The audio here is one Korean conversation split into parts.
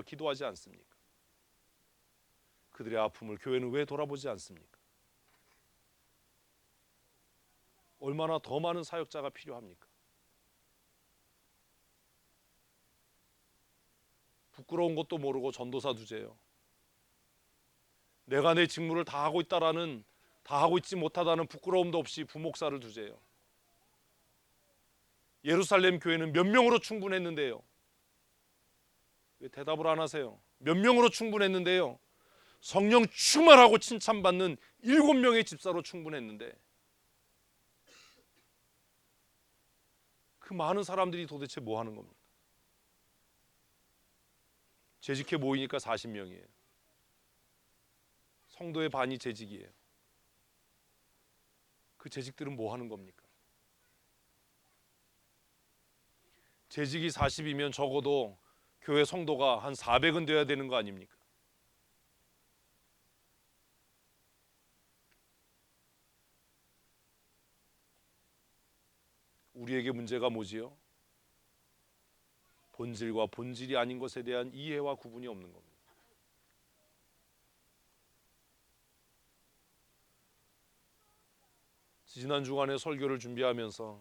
기도하지 않습니까? 그들의 아픔을 교회는 왜 돌아보지 않습니까? 얼마나 더 많은 사역자가 필요합니까? 부끄러운 것도 모르고 전도사 두재요. 내가 내 직무를 다 하고 있지 못하다는 부끄러움도 없이 부목사를 두재요. 예루살렘 교회는 몇 명으로 충분했는데요. 왜 대답을 안 하세요? 몇 명으로 충분했는데요. 성령 충만하고 칭찬받는 7명의 집사로 충분했는데 그 많은 사람들이 도대체 뭐 하는 겁니까? 재직해 모이니까 40명이에요. 성도의 반이 재직이에요. 그 재직들은 뭐 하는 겁니까? 재직이 40이면 적어도 교회 성도가 한 400은 돼야 되는 거 아닙니까? 우리에게 문제가 뭐지요? 본질과 본질이 아닌 것에 대한 이해와 구분이 없는 겁니다. 지난 주간에 설교를 준비하면서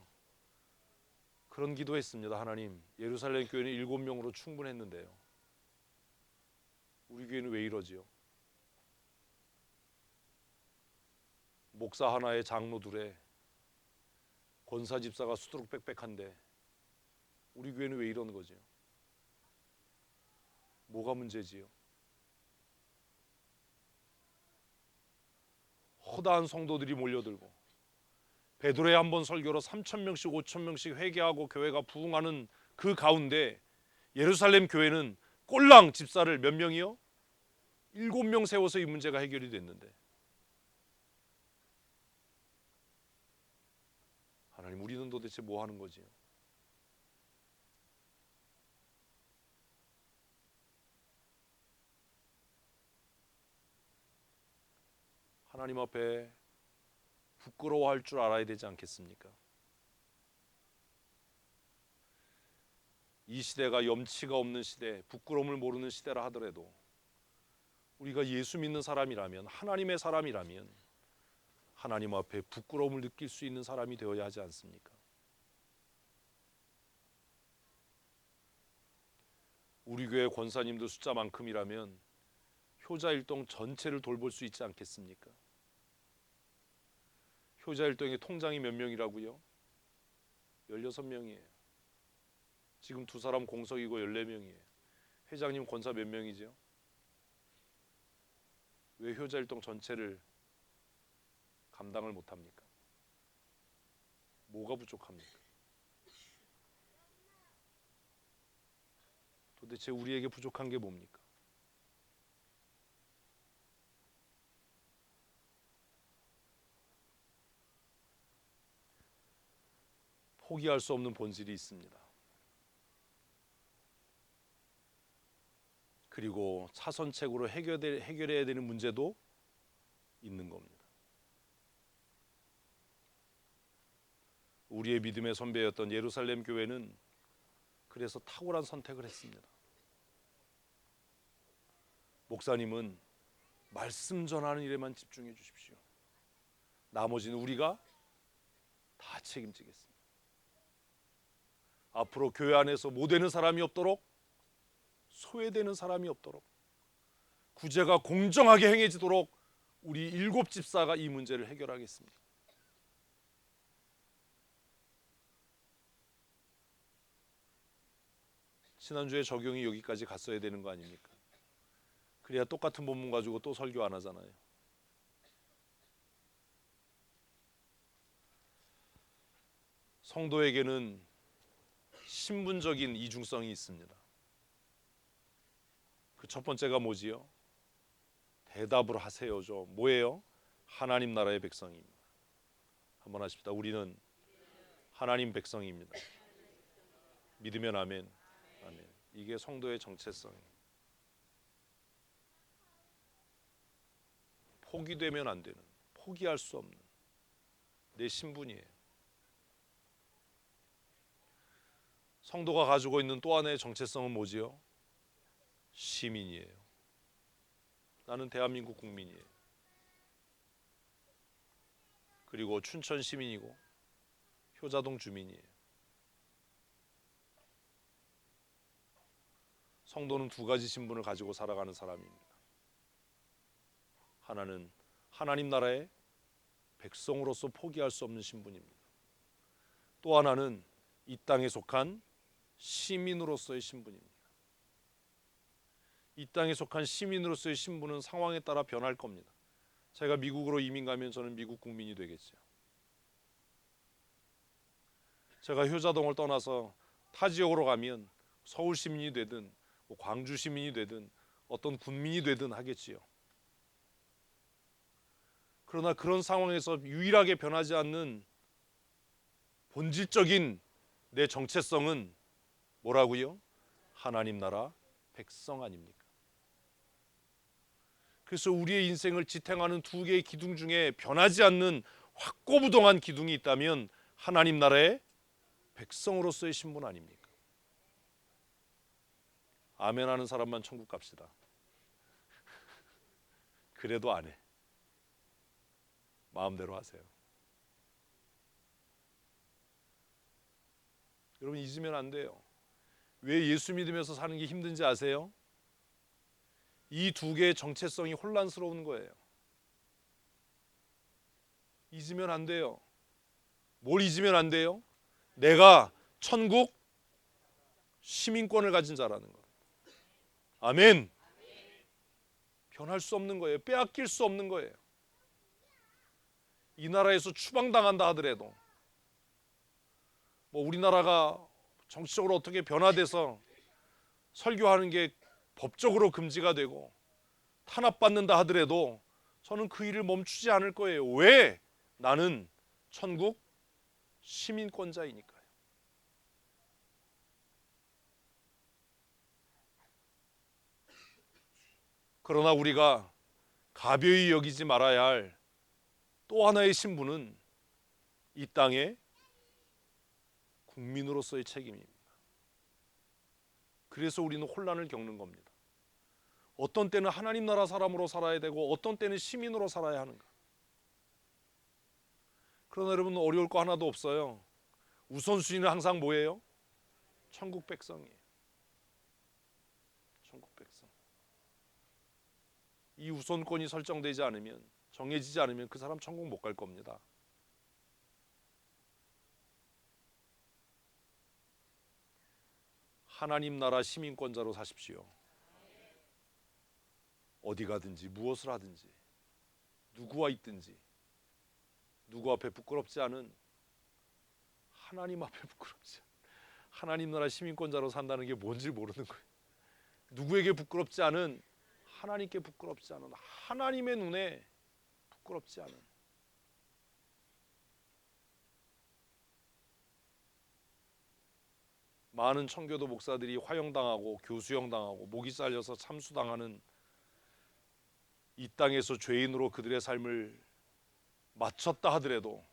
그런 기도했습니다. 하나님, 예루살렘 교회는 7명으로 충분했는데요. 우리 교회는 왜 이러지요? 목사 하나에 장로 둘에 권사 집사가 수두룩 빽빽한데 우리 교회는 왜 이러는 거지요? 뭐가 문제지요? 허다한 성도들이 몰려들고 베드로의 한 번 설교로 3,000명씩 5,000명씩 회개하고 교회가 부흥하는 그 가운데 예루살렘 교회는 꼴랑 집사를 몇 명이요? 7명 세워서 이 문제가 해결이 됐는데 하나님, 우리는 도대체 뭐 하는 거지요? 하나님 앞에 부끄러워할 줄 알아야 되지 않겠습니까? 이 시대가 염치가 없는 시대, 부끄러움을 모르는 시대라 하더라도 우리가 예수 믿는 사람이라면, 하나님의 사람이라면 하나님 앞에 부끄러움을 느낄 수 있는 사람이 되어야 하지 않습니까? 우리 교회 권사님들 숫자만큼이라면 효자일동 전체를 돌볼 수 있지 않겠습니까? 효자일동의 통장이 몇 명이라고요? 16명이에요. 지금 두 사람 공석이고 14명이에요. 회장님 권사 몇 명이죠? 왜 효자일동 전체를 감당을 못합니까? 뭐가 부족합니까? 도대체 우리에게 부족한 게 뭡니까? 포기할 수 없는 본질이 있습니다. 그리고 차선책으로 해결해야 되는 문제도 있는 겁니다. 우리의 믿음의 선배였던 예루살렘 교회는 그래서 탁월한 선택을 했습니다. 목사님은 말씀 전하는 일에만 집중해 주십시오. 나머지는 우리가 다 책임지겠습니다. 앞으로 교회 안에서 못되는 사람이 없도록, 소외되는 사람이 없도록, 구제가 공정하게 행해지도록 우리 7집사가 이 문제를 해결하겠습니다. 지난주에 적용이 여기까지 갔어야 되는 거 아닙니까? 그래야 똑같은 본문 가지고 또 설교 안 하잖아요. 성도에게는 신분적인 이중성이 있습니다. 그 첫 번째가 뭐지요? 대답을 하세요죠. 뭐예요? 하나님 나라의 백성입니다. 한번 하십시다. 우리는 하나님 백성입니다. 믿으면 아멘. 아멘. 이게 성도의 정체성이에요. 포기되면 안 되는, 포기할 수 없는 내 신분이에요. 성도가 가지고 있는 또 하나의 정체성은 뭐지요? 시민이에요. 나는 대한민국 국민이에요. 그리고 춘천 시민이고 효자동 주민이에요. 성도는 두 가지 신분을 가지고 살아가는 사람입니다. 하나는 하나님 나라의 백성으로서 포기할 수 없는 신분입니다. 또 하나는 이 땅에 속한 시민으로서의 신분입니다. 이 땅에 속한 시민으로서의 신분은 상황에 따라 변할 겁니다. 제가 미국으로 이민 가면 저는 미국 국민이 되겠죠. 제가 효자동을 떠나서 타 지역으로 가면 서울 시민이 되든 광주 시민이 되든 어떤 군민이 되든 하겠지요. 그러나 그런 상황에서 유일하게 변하지 않는 본질적인 내 정체성은 뭐라고요? 하나님 나라 백성 아닙니까? 그래서 우리의 인생을 지탱하는 두 개의 기둥 중에 변하지 않는 확고부동한 기둥이 있다면 하나님 나라의 백성으로서의 신분 아닙니까? 아멘 하는 사람만 천국 갑시다. 그래도 안 해. 마음대로 하세요. 여러분 잊으면 안 돼요. 왜 예수 믿으면서 사는 게 힘든지 아세요? 이 두 개의 정체성이 혼란스러운 거예요. 잊으면 안 돼요. 뭘 잊으면 안 돼요? 내가 천국 시민권을 가진 자라는 것. 아멘. 변할 수 없는 거예요. 빼앗길 수 없는 거예요. 이 나라에서 추방당한다 하더라도 우리나라가 정치적으로 어떻게 변화돼서 설교하는 게 법적으로 금지가 되고 탄압받는다 하더라도 저는 그 일을 멈추지 않을 거예요. 왜? 나는 천국 시민권자이니까요. 그러나 우리가 가벼이 여기지 말아야 할 또 하나의 신분은 이 땅의 국민으로서의 책임입니다. 그래서 우리는 혼란을 겪는 겁니다. 어떤 때는 하나님 나라 사람으로 살아야 되고 어떤 때는 시민으로 살아야 하는가. 그러나 여러분 어려울 거 하나도 없어요. 우선순위는 항상 뭐예요? 천국 백성이에요. 천국 백성. 이 우선권이 설정되지 않으면, 정해지지 않으면 그 사람 천국 못 갈 겁니다. 하나님 나라 시민권자로 사십시오. 어디 가든지 무엇을 하든지 누구와 있든지 누구 앞에 부끄럽지 않은, 하나님 앞에 부끄럽지 않은 하나님 나라 시민권자로 산다는 게 뭔지 모르는 거예요. 누구에게 부끄럽지 않은, 하나님께 부끄럽지 않은, 하나님의 눈에 부끄럽지 않은. 많은 청교도 목사들이 화형당하고 교수형당하고 목이 잘려서 참수당하는 이 땅에서 죄인으로 그들의 삶을 마쳤다 하더라도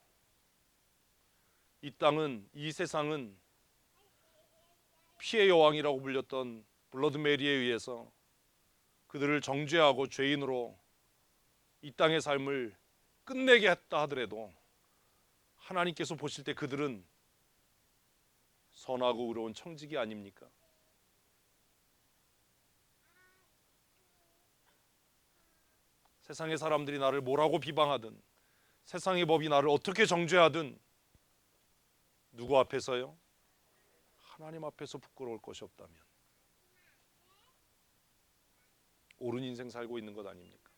이 땅은, 이 세상은 피해 여왕이라고 불렸던 블러드 메리에 의해서 그들을 정죄하고 죄인으로 이 땅의 삶을 끝내게 했다 하더라도 하나님께서 보실 때 그들은 선하고 의로운 청직이 아닙니까? 세상의 사람들이 나를 뭐라고 비방하든, 세상의 법이 나를 어떻게 정죄하든 누구 앞에서요? 하나님 앞에서 부끄러울 것이 없다면 옳은 인생 살고 있는 것 아닙니까?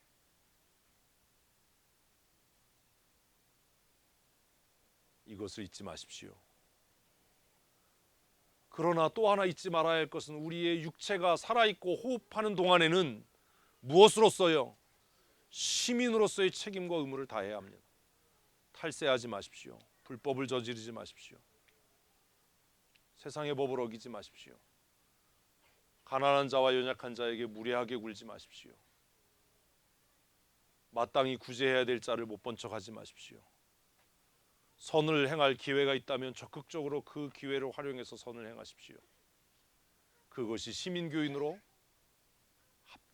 이것을 잊지 마십시오. 그러나 또 하나 잊지 말아야 할 것은 우리의 육체가 살아있고 호흡하는 동안에는 무엇으로서요? 시민으로서의 책임과 의무를 다해야 합니다. 탈세하지 마십시오. 불법을 저지르지 마십시오. 세상의 법을 어기지 마십시오. 가난한 자와 연약한 자에게 무례하게 굴지 마십시오. 마땅히 구제해야 될 자를 못 본 척하지 마십시오. 선을 행할 기회가 있다면 적극적으로 그 기회를 활용해서 선을 행하십시오. 그것이 시민교인으로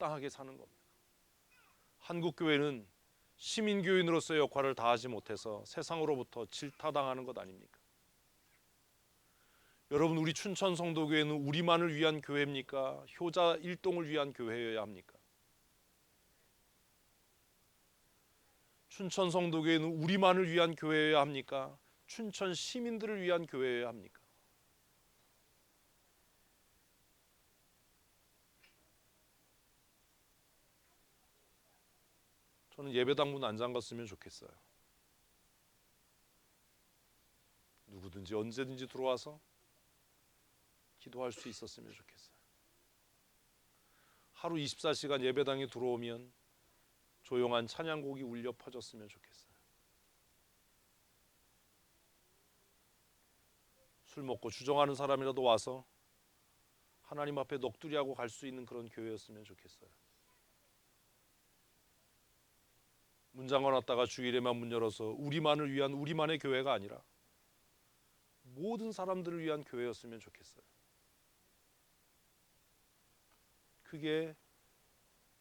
합당하게 사는 겁니다. 한국 교회는 시민 교인으로서의 역할을 다하지 못해서 세상으로부터 질타당하는 것 아닙니까? 여러분, 우리 춘천 성도교회는 우리만을 위한 교회입니까? 효자 일동을 위한 교회여야 합니까? 춘천 성도교회는 우리만을 위한 교회여야 합니까? 춘천 시민들을 위한 교회여야 합니까? 저는 예배당 문 안 잠갔으면 좋겠어요. 누구든지 언제든지 들어와서 기도할 수 있었으면 좋겠어요. 하루 24시간 예배당에 들어오면 조용한 찬양곡이 울려 퍼졌으면 좋겠어요. 술 먹고 주정하는 사람이라도 와서 하나님 앞에 넋두리하고 갈 수 있는 그런 교회였으면 좋겠어요. 문 잠궈놨다가 주일에만 문 열어서 우리만을 위한 우리만의 교회가 아니라 모든 사람들을 위한 교회였으면 좋겠어요. 그게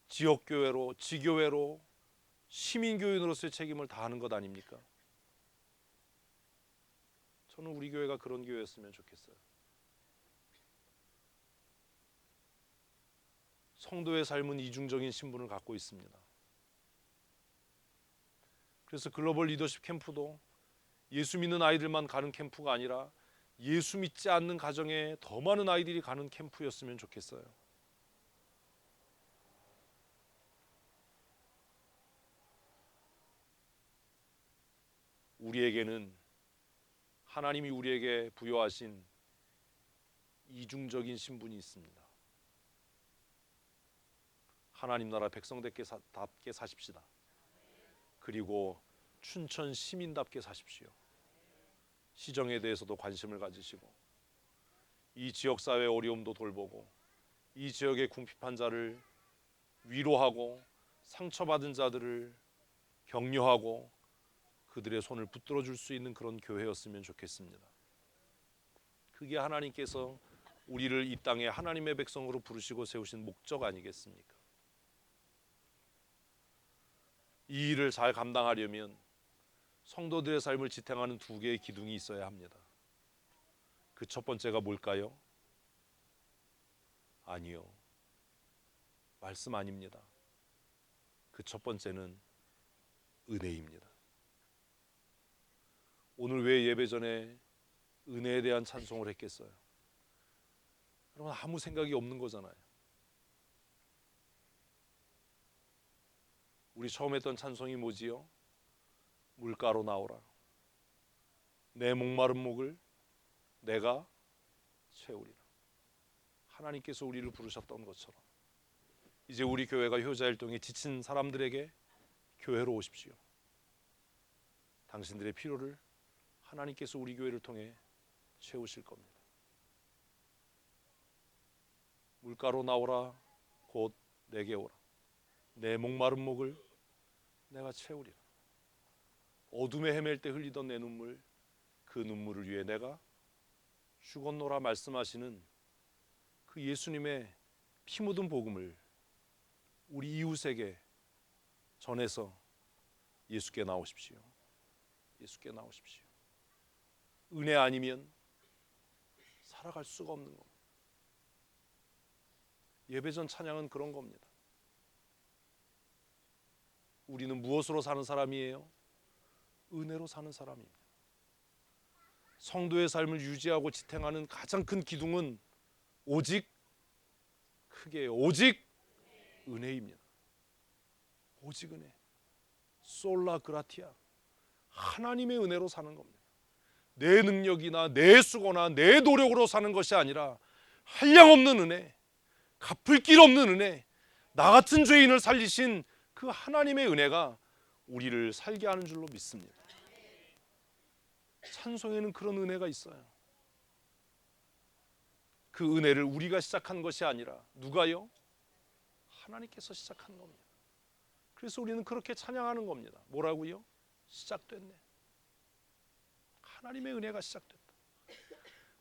지역교회로, 지교회로, 시민교인으로서의 책임을 다하는 것 아닙니까? 저는 우리 교회가 그런 교회였으면 좋겠어요. 성도의 삶은 이중적인 신분을 갖고 있습니다. 그래서 글로벌 리더십 캠프도 예수 믿는 아이들만 가는 캠프가 아니라 예수 믿지 않는 가정에 더 많은 아이들이 가는 캠프였으면 좋겠어요. 우리에게는 하나님이 우리에게 부여하신 이중적인 신분이 있습니다. 하나님 나라 백성답게 사십시다. 그리고 춘천 시민답게 사십시오. 시정에 대해서도 관심을 가지시고 이 지역사회의 어려움도 돌보고 이 지역의 궁핍한 자를 위로하고 상처받은 자들을 격려하고 그들의 손을 붙들어 줄 수 있는 그런 교회였으면 좋겠습니다. 그게 하나님께서 우리를 이 땅에 하나님의 백성으로 부르시고 세우신 목적 아니겠습니까? 이 일을 잘 감당하려면 성도들의 삶을 지탱하는 두 개의 기둥이 있어야 합니다. 그 첫 번째가 뭘까요? 아니요, 말씀 아닙니다. 그 첫 번째는 은혜입니다. 오늘 왜 예배 전에 은혜에 대한 찬송을 했겠어요? 여러분, 아무 생각이 없는 거잖아요. 우리 처음 했던 찬송이 뭐지요? 물가로 나오라. 내 목마른 목을 내가 채우리라. 하나님께서 우리를 부르셨던 것처럼 이제 우리 교회가 효자일동에 지친 사람들에게 교회로 오십시오. 당신들의 필요를 하나님께서 우리 교회를 통해 채우실 겁니다. 물가로 나오라. 곧 내게 오라. 내 목마른 목을 내가 채우리라. 어둠에 헤맬 때 흘리던 내 눈물, 그 눈물을 위해 내가 죽었노라 말씀하시는 그 예수님의 피 묻은 복음을 우리 이웃에게 전해서 예수께 나오십시오. 예수께 나오십시오. 은혜 아니면 살아갈 수가 없는 겁니다. 예배전 찬양은 그런 겁니다. 우리는 무엇으로 사는 사람이에요? 은혜로 사는 사람입니다. 성도의 삶을 유지하고 지탱하는 가장 큰 기둥은 오직 오직 은혜입니다. 오직 은혜. 솔라 그라티아. 하나님의 은혜로 사는 겁니다. 내 능력이나 내 수고나 내 노력으로 사는 것이 아니라 한량없는 은혜, 갚을 길 없는 은혜, 나 같은 죄인을 살리신 그 하나님의 은혜가 우리를 살게 하는 줄로 믿습니다. 찬송에는 그런 은혜가 있어요. 그 은혜를 우리가 시작한 것이 아니라 누가요? 하나님께서 시작한 겁니다. 그래서 우리는 그렇게 찬양하는 겁니다. 뭐라고요? 시작됐네. 하나님의 은혜가 시작됐다.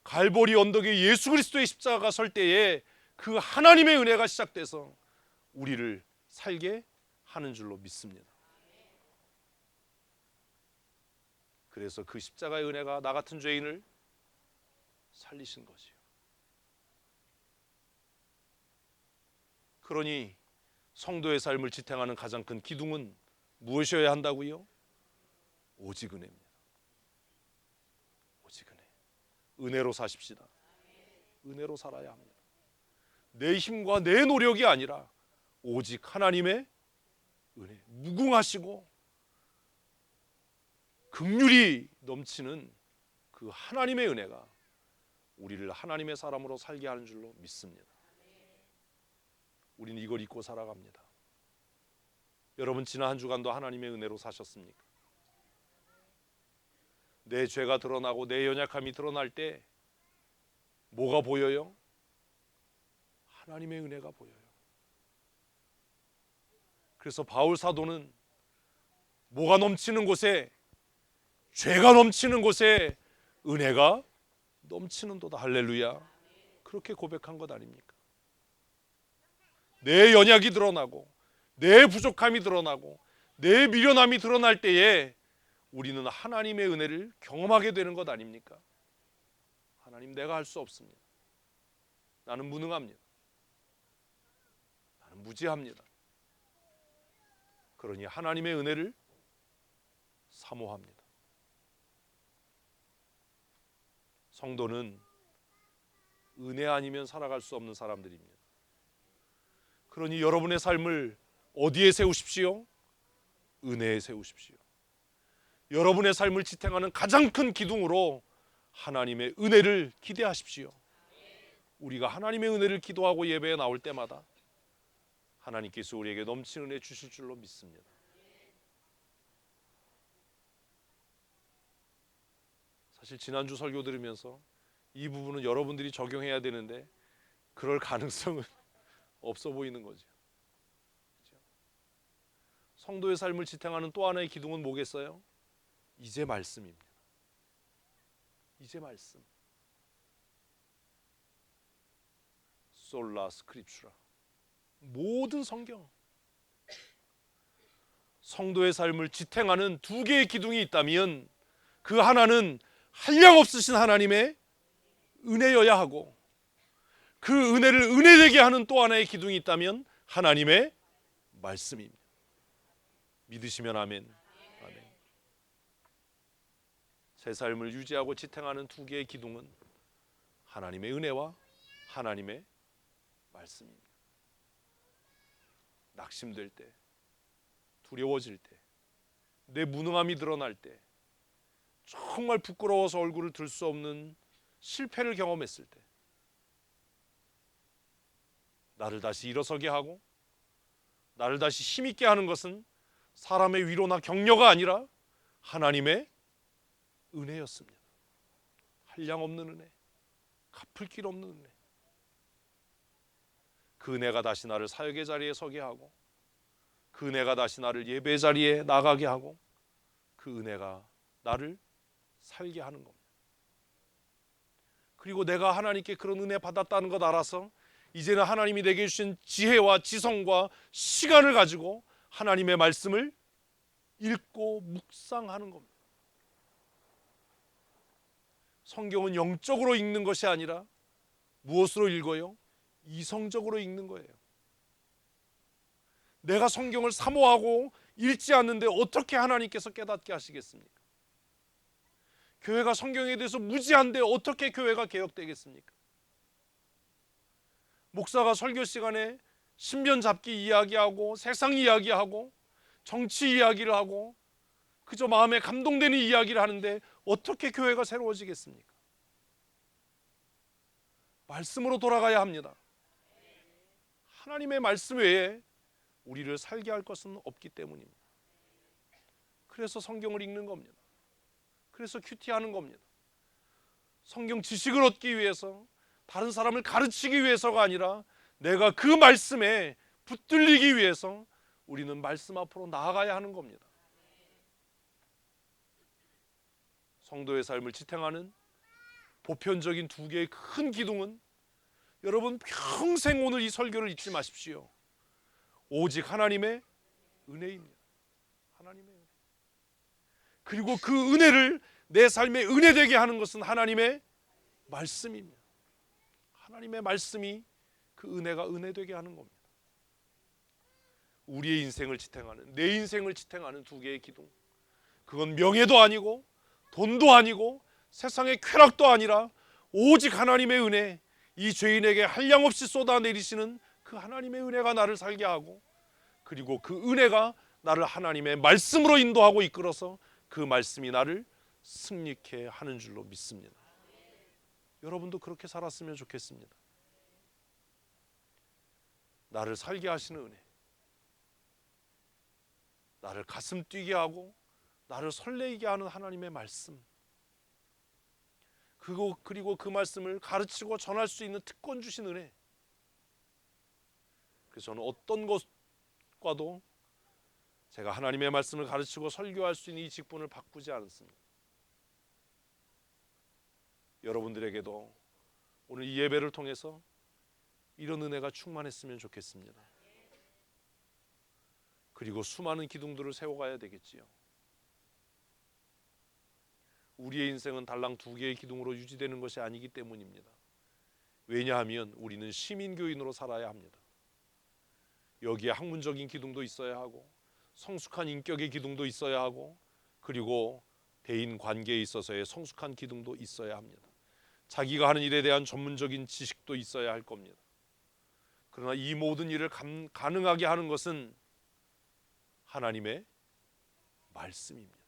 갈보리 언덕에 예수 그리스도의 십자가가 설 때에 그 하나님의 은혜가 시작돼서 우리를 살게 하는 줄로 믿습니다. 그래서 그 십자가의 은혜가 나 같은 죄인을 살리신 것이요. 그러니 성도의 삶을 지탱하는 가장 큰 기둥은 무엇이어야 한다고요? 오직 은혜입니다. 오직 은혜. 은혜로 사십시다. 은혜로 살아야 합니다. 내 힘과 내 노력이 아니라 오직 하나님의 은혜, 무궁하시고 긍휼이 넘치는 그 하나님의 은혜가 우리를 하나님의 사람으로 살게 하는 줄로 믿습니다. 우리는 이걸 잊고 살아갑니다. 여러분, 지난 한 주간도 하나님의 은혜로 사셨습니까? 내 죄가 드러나고 내 연약함이 드러날 때 뭐가 보여요? 하나님의 은혜가 보여요. 그래서 바울 사도는 뭐가 넘치는 곳에, 죄가 넘치는 곳에 은혜가 넘치는도다. 할렐루야. 그렇게 고백한 것 아닙니까? 내 연약이 드러나고 내 부족함이 드러나고 내 미련함이 드러날 때에 우리는 하나님의 은혜를 경험하게 되는 것 아닙니까? 하나님, 내가 할 수 없습니다. 나는 무능합니다. 나는 무지합니다. 그러니 하나님의 은혜를 사모합니다. 성도는 은혜 아니면 살아갈 수 없는 사람들입니다. 그러니 여러분의 삶을 어디에 세우십시오? 은혜에 세우십시오. 여러분의 삶을 지탱하는 가장 큰 기둥으로 하나님의 은혜를 기대하십시오. 우리가 하나님의 은혜를 기도하고 예배에 나올 때마다 하나님께서 우리에게 넘치는 은혜 주실 줄로 믿습니다. 사실 지난주 설교 들으면서 이 부분은 여러분들이 적용해야 되는데 그럴 가능성은 없어 보이는 거죠. 그렇죠? 성도의 삶을 지탱하는 또 하나의 기둥은 뭐겠어요? 이제 말씀입니다. 이제 말씀. 솔라 스크립추라. 모든 성경. 성도의 삶을 지탱하는 두 개의 기둥이 있다면 그 하나는 한량없으신 하나님의 은혜여야 하고, 그 은혜를 은혜되게 하는 또 하나의 기둥이 있다면 하나님의 말씀입니다. 믿으시면 아멘. 아멘. 새 삶을 유지하고 지탱하는 두 개의 기둥은 하나님의 은혜와 하나님의 말씀입니다. 낙심될 때, 두려워질 때, 내 무능함이 드러날 때, 정말 부끄러워서 얼굴을 들 수 없는 실패를 경험했을 때 나를 다시 일어서게 하고 나를 다시 힘있게 하는 것은 사람의 위로나 격려가 아니라 하나님의 은혜였습니다. 한량없는 은혜, 갚을 길 없는 은혜. 그 은혜가 다시 나를 사역의 자리에 서게 하고, 그 은혜가 다시 나를 예배 자리에 나가게 하고, 그 은혜가 나를 살게 하는 겁니다. 그리고 내가 하나님께 그런 은혜 받았다는 것 알아서 이제는 하나님이 내게 주신 지혜와 지성과 시간을 가지고 하나님의 말씀을 읽고 묵상하는 겁니다. 성경은 영적으로 읽는 것이 아니라 무엇으로 읽어요? 이성적으로 읽는 거예요. 내가 성경을 사모하고 읽지 않는데 어떻게 하나님께서 깨닫게 하시겠습니까? 교회가 성경에 대해서 무지한데 어떻게 교회가 개혁되겠습니까? 목사가 설교 시간에 신변 잡기 이야기하고 세상 이야기하고 정치 이야기를 하고 그저 마음에 감동되는 이야기를 하는데 어떻게 교회가 새로워지겠습니까? 말씀으로 돌아가야 합니다. 하나님의 말씀 외에 우리를 살게 할 것은 없기 때문입니다. 그래서 성경을 읽는 겁니다. 그래서 큐티하는 겁니다. 성경 지식을 얻기 위해서, 다른 사람을 가르치기 위해서가 아니라 내가 그 말씀에 붙들리기 위해서 우리는 말씀 앞으로 나아가야 하는 겁니다. 성도의 삶을 지탱하는 보편적인 두 개의 큰 기둥은, 여러분 평생 오늘 이 설교를 잊지 마십시오. 오직 하나님의 은혜입니다. 하나님의 은혜. 그리고 그 은혜를 내 삶에 은혜되게 하는 것은 하나님의 말씀입니다. 하나님의 말씀이 그 은혜가 은혜되게 하는 겁니다. 우리의 인생을 지탱하는, 내 인생을 지탱하는 두 개의 기둥, 그건 명예도 아니고 돈도 아니고 세상의 쾌락도 아니라 오직 하나님의 은혜, 이 죄인에게 한량없이 쏟아내리시는 그 하나님의 은혜가 나를 살게 하고, 그리고 그 은혜가 나를 하나님의 말씀으로 인도하고 이끌어서 그 말씀이 나를 승리케 하는 줄로 믿습니다. 여러분도 그렇게 살았으면 좋겠습니다. 나를 살게 하시는 은혜, 나를 가슴 뛰게 하고 나를 설레게 하는 하나님의 말씀, 그리고 그 말씀을 가르치고 전할 수 있는 특권 주신 은혜. 그래서 저는 어떤 것과도 제가 하나님의 말씀을 가르치고 설교할 수 있는 이 직분을 바꾸지 않습니다. 여러분들에게도 오늘 이 예배를 통해서 이런 은혜가 충만했으면 좋겠습니다. 그리고 수많은 기둥들을 세워가야 되겠지요. 우리의 인생은 달랑 두 개의 기둥으로 유지되는 것이 아니기 때문입니다. 왜냐하면 우리는 시민교인으로 살아야 합니다. 여기에 학문적인 기둥도 있어야 하고 성숙한 인격의 기둥도 있어야 하고, 그리고 대인 관계에 있어서의 성숙한 기둥도 있어야 합니다. 자기가 하는 일에 대한 전문적인 지식도 있어야 할 겁니다. 그러나 이 모든 일을 가능하게 하는 것은 하나님의 말씀입니다.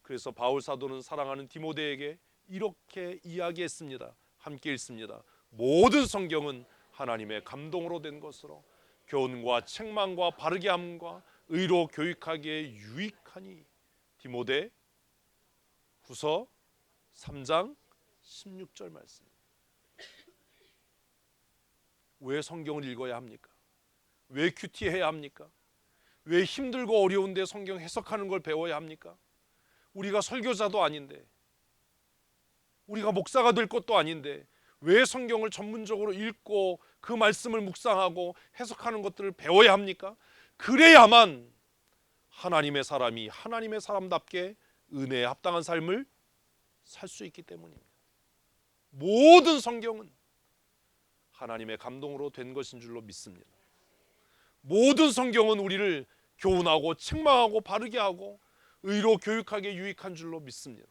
그래서 바울 사도는 사랑하는 디모데에게 이렇게 이야기했습니다. 함께 읽습니다. 모든 성경은 하나님의 감동으로 된 것으로 교훈과 책망과 바르게 함과 의로 교육하기에 유익하니. 디모데 후서 3장 16절 말씀. 왜 성경을 읽어야 합니까? 왜 큐티해야 합니까? 왜 힘들고 어려운데 성경 해석하는 걸 배워야 합니까? 우리가 설교자도 아닌데, 우리가 목사가 될 것도 아닌데 왜 성경을 전문적으로 읽고 그 말씀을 묵상하고 해석하는 것들을 배워야 합니까? 그래야만 하나님의 사람이 하나님의 사람답게 은혜에 합당한 삶을 살 수 있기 때문입니다. 모든 성경은 하나님의 감동으로 된 것인 줄로 믿습니다. 모든 성경은 우리를 교훈하고 책망하고 바르게 하고 의로 교육하게 유익한 줄로 믿습니다.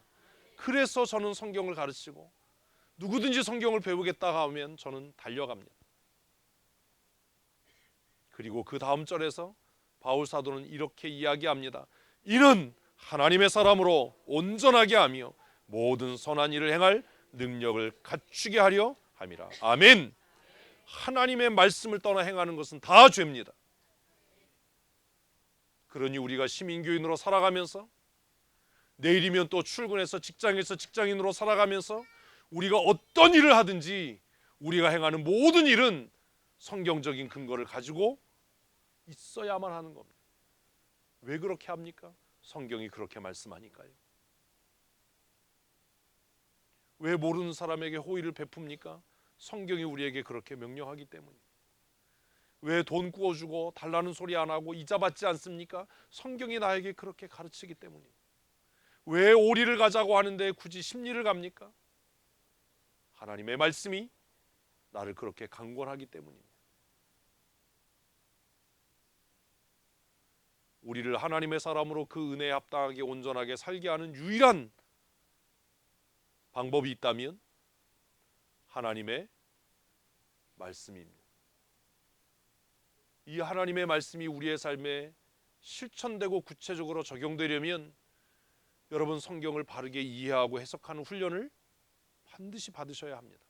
그래서 저는 성경을 가르치고 누구든지 성경을 배우겠다 하면 저는 달려갑니다. 그리고 그 다음 절에서 바울 사도는 이렇게 이야기합니다. 이는 하나님의 사람으로 온전하게 하며 모든 선한 일을 행할 능력을 갖추게 하려 함이라. 아멘. 하나님의 말씀을 떠나 행하는 것은 다 죄입니다. 그러니 우리가 시민교인으로 살아가면서 내일이면 또 출근해서 직장에서 직장인으로 살아가면서 우리가 어떤 일을 하든지 우리가 행하는 모든 일은 성경적인 근거를 가지고 있어야만 하는 겁니다. 왜 그렇게 합니까? 성경이 그렇게 말씀하니까요. 왜 모르는 사람에게 호의를 베풉니까? 성경이 우리에게 그렇게 명령하기 때문입니다. 왜 돈 구워주고 달라는 소리 안 하고 이자 받지 않습니까? 성경이 나에게 그렇게 가르치기 때문입니다. 왜 오리를 가자고 하는데 굳이 십리를 갑니까? 하나님의 말씀이 나를 그렇게 강권하기 때문입니다. 우리를 하나님의 사람으로 그 은혜에 합당하게 온전하게 살게 하는 유일한 방법이 있다면 하나님의 말씀입니다. 이 하나님의 말씀이 우리의 삶에 실천되고 구체적으로 적용되려면 여러분 성경을 바르게 이해하고 해석하는 훈련을 반드시 받으셔야 합니다.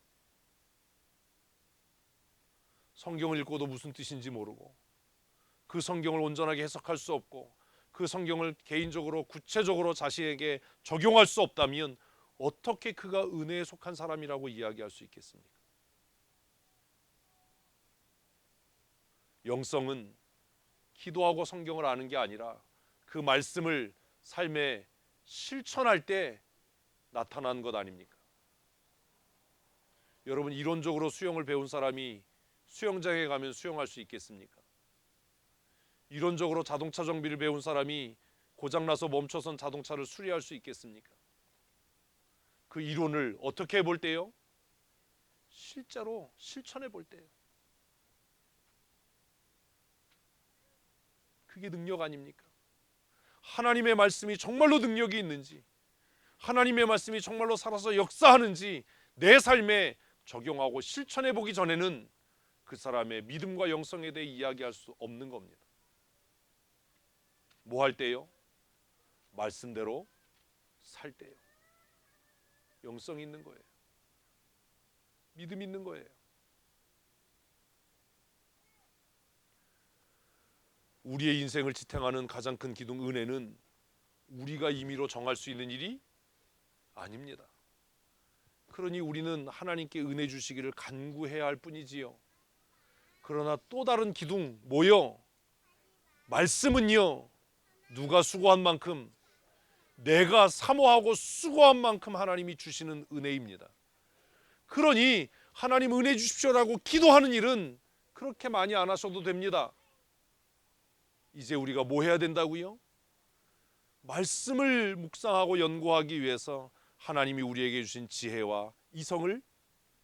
성경을 읽고도 무슨 뜻인지 모르고 그 성경을 온전하게 해석할 수 없고 그 성경을 개인적으로 구체적으로 자신에게 적용할 수 없다면 어떻게 그가 은혜에 속한 사람이라고 이야기할 수 있겠습니까? 영성은 기도하고 성경을 아는 게 아니라 그 말씀을 삶에 실천할 때 나타난 것 아닙니까? 여러분 이론적으로 수영을 배운 사람이 수영장에 가면 수영할 수 있겠습니까? 이론적으로 자동차 정비를 배운 사람이 고장나서 멈춰선 자동차를 수리할 수 있겠습니까? 그 이론을 어떻게 볼 때요? 실제로 실천해 볼 때요. 그게 능력 아닙니까? 하나님의 말씀이 정말로 능력이 있는지, 하나님의 말씀이 정말로 살아서 역사하는지 내 삶에 적용하고 실천해 보기 전에는 그 사람의 믿음과 영성에 대해 이야기할 수 없는 겁니다. 뭐 할 때요? 말씀대로 살 때요. 영성 있는 거예요. 믿음 있는 거예요. 우리의 인생을 지탱하는 가장 큰 기둥 은혜는 우리가 임의로 정할 수 있는 일이 아닙니다. 그러니 우리는 하나님께 은혜 주시기를 간구해야 할 뿐이지요. 그러나 또 다른 기둥 뭐요? 말씀은요, 누가 수고한 만큼, 내가 사모하고 수고한 만큼 하나님이 주시는 은혜입니다. 그러니 하나님 은혜 주십시오라고 기도하는 일은 그렇게 많이 안 하셔도 됩니다. 이제 우리가 뭐 해야 된다고요? 말씀을 묵상하고 연구하기 위해서 하나님이 우리에게 주신 지혜와 이성을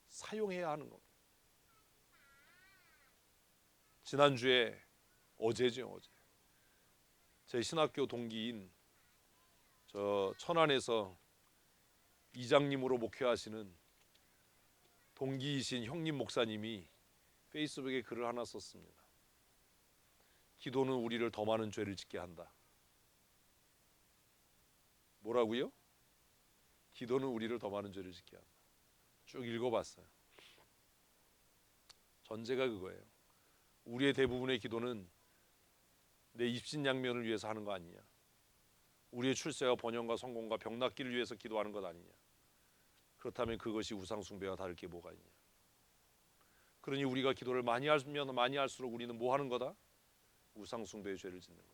사용해야 하는 겁니다. 지난주에 어제 제 신학교 동기인 저 천안에서 이장님으로 목회하시는 동기이신 형님 목사님이 페이스북에 글을 하나 썼습니다. 기도는 우리를 더 많은 죄를 짓게 한다. 뭐라고요? 기도는 우리를 더 많은 죄를 짓게 한다. 쭉 읽어봤어요. 전제가 그거예요. 우리의 대부분의 기도는 내 입신양면을 위해서 하는 거 아니냐, 우리의 출세와 번영과 성공과 병낫기를 위해서 기도하는 것 아니냐. 그렇다면 그것이 우상숭배와 다를 게 뭐가 있냐. 그러니 우리가 기도를 많이 하면 많이 할수록 우리는 뭐 하는 거다? 우상숭배의 죄를 짓는 거다.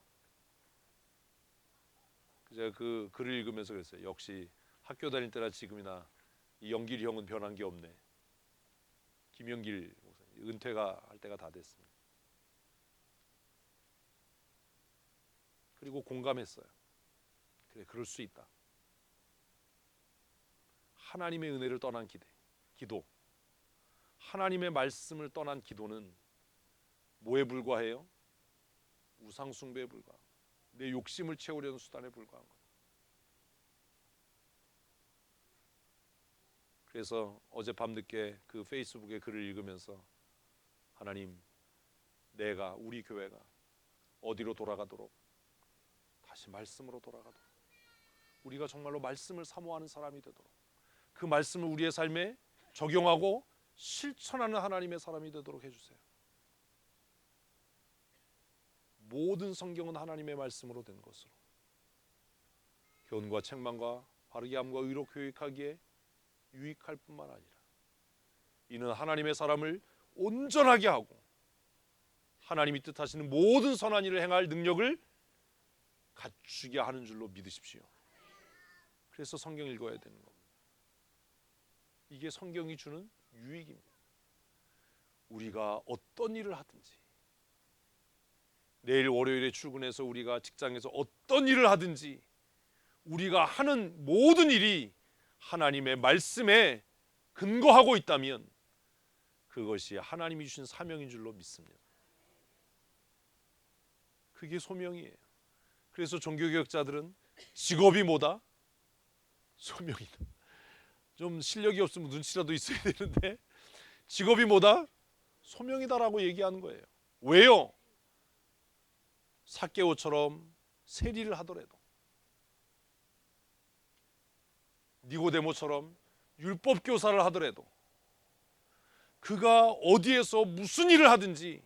제가 그 글을 읽으면서 그랬어요. 역시 학교 다닐 때나 지금이나 이 영길이 형은 변한 게 없네. 김영길 목사님 은퇴가 할 때가 다 됐습니다. 그리고 공감했어요. 그래, 그럴 수 있다. 하나님의 은혜를 떠난 기도, 하나님의 말씀을 떠난 기도는 뭐에 불과해요? 우상숭배에 불과한 것, 내 욕심을 채우려는 수단에 불과한 것. 그래서 어젯밤 늦게 그 페이스북에 글을 읽으면서 하나님, 내가, 우리 교회가 어디로 돌아가도록, 다시 말씀으로 돌아가도록, 우리가 정말로 말씀을 사모하는 사람이 되도록, 그 말씀을 우리의 삶에 적용하고 실천하는 하나님의 사람이 되도록 해주세요. 모든 성경은 하나님의 말씀으로 된 것으로 교훈과 책망과 바르게 함과 의로 교육하기에 유익할 뿐만 아니라 이는 하나님의 사람을 온전하게 하고 하나님이 뜻하시는 모든 선한 일을 행할 능력을 갖추게 하는 줄로 믿으십시오. 그래서 성경 읽어야 되는 겁니다. 이게 성경이 주는 유익입니다. 우리가 어떤 일을 하든지, 내일 월요일에 출근해서 우리가 직장에서 어떤 일을 하든지 우리가 하는 모든 일이 하나님의 말씀에 근거하고 있다면 그것이 하나님이 주신 사명인 줄로 믿습니다. 그게 소명이에요. 그래서 종교개혁자들은 직업이 뭐다? 소명이다. 좀 실력이 없으면 눈치라도 있어야 되는데 직업이 뭐다? 소명이다라고 얘기하는 거예요. 왜요? 삭개오처럼 세리를 하더라도, 니고데모처럼 율법 교사를 하더라도, 그가 어디에서 무슨 일을 하든지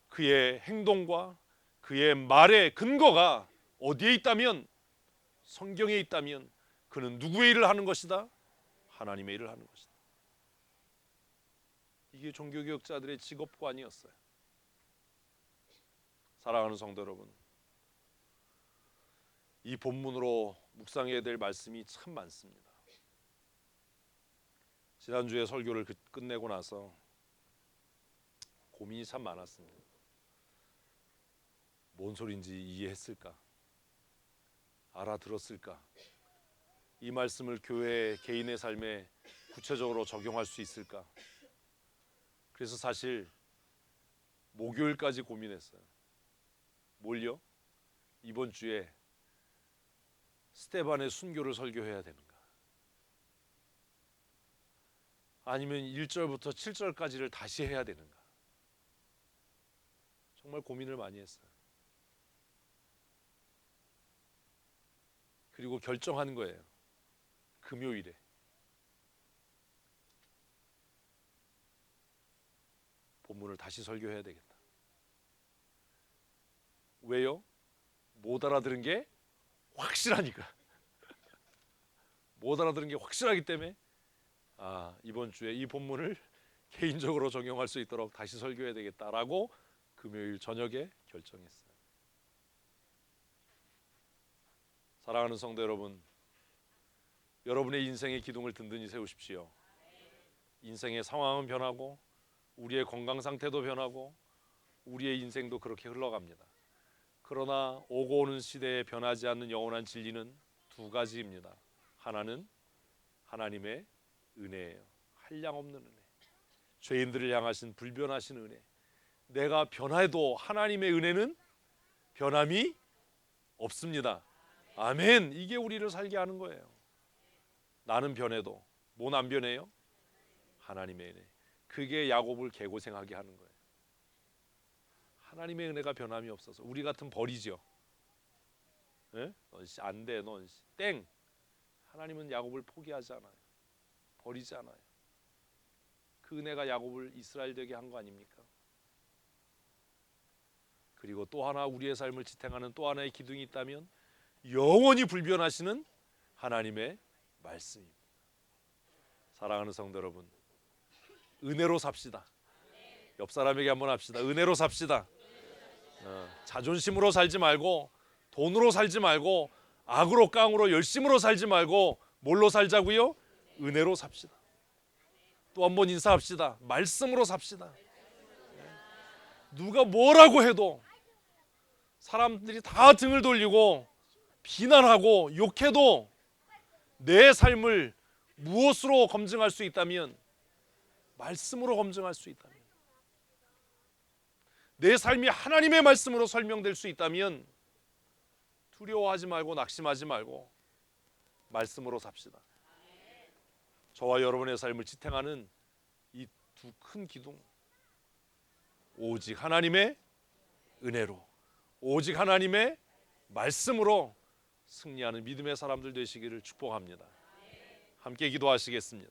그의 행동과 그의 말의 근거가 어디에 있다면, 성경에 있다면 그는 누구의 일을 하는 것이다? 하나님의 일을 하는 것이다. 이게 종교개혁자들의 직업관이었어요. 사랑하는 성도 여러분, 이 본문으로 묵상해야 될 말씀이 참 많습니다. 지난주에 설교를 끝내고 나서 고민이 참 많았습니다. 뭔 소린지 이해했을까? 알아들었을까? 이 말씀을 교회 개인의 삶에 구체적으로 적용할 수 있을까? 그래서 사실 목요일까지 고민했어요. 뭘요? 이번 주에 스데반의 순교를 설교해야 되는가? 아니면 1절부터 7절까지를 다시 해야 되는가? 정말 고민을 많이 했어요. 그리고 결정한 거예요. 금요일에. 본문을 다시 설교해야 되겠다. 왜요? 못 알아들은 게 확실하니까. 못 알아들은 게 확실하기 때문에 이번 주에 이 본문을 개인적으로 적용할 수 있도록 다시 설교해야 되겠다라고 금요일 저녁에 결정했어요. 사랑하는 성도 여러분, 여러분의 인생의 기둥을 든든히 세우십시오. 인생의 상황은 변하고 우리의 건강 상태도 변하고 우리의 인생도 그렇게 흘러갑니다. 그러나 오고 오는 시대에 변하지 않는 영원한 진리는 두 가지입니다. 하나는 하나님의 은혜예요. 한량없는 은혜. 죄인들을 향하신 불변하신 은혜. 내가 변해도 하나님의 은혜는 변함이 없습니다. 아멘. 이게 우리를 살게 하는 거예요. 나는 변해도 뭔 안 변해요? 하나님의 은혜. 그게 야곱을 개고생하게 하는 거예요. 하나님의 은혜가 변함이 없어서 우리 같은 버리죠. 예? 안 돼, 넌 땡. 하나님은 야곱을 포기하지 않아요. 버리지 않아요. 그 은혜가 야곱을 이스라엘 되게 한 거 아닙니까? 그리고 또 하나 우리의 삶을 지탱하는 또 하나의 기둥이 있다면 영원히 불변하시는 하나님의 말씀입니다. 사랑하는 성도 여러분, 은혜로 삽시다. 옆 사람에게 한번 합시다. 은혜로 삽시다. 자존심으로 살지 말고 돈으로 살지 말고 악으로 깡으로 열심으로 살지 말고 뭘로 살자고요? 은혜로 삽시다. 또 한 번 인사합시다. 말씀으로 삽시다. 누가 뭐라고 해도 사람들이 다 등을 돌리고 비난하고 욕해도 내 삶을 무엇으로 검증할 수 있다면 말씀으로 검증할 수 있다면 내 삶이 하나님의 말씀으로 설명될 수 있다면 두려워하지 말고 낙심하지 말고 말씀으로 삽시다. 저와 여러분의 삶을 지탱하는 이 두 큰 기둥, 오직 하나님의 은혜로, 오직 하나님의 말씀으로 승리하는 믿음의 사람들 되시기를 축복합니다. 함께 기도하시겠습니다.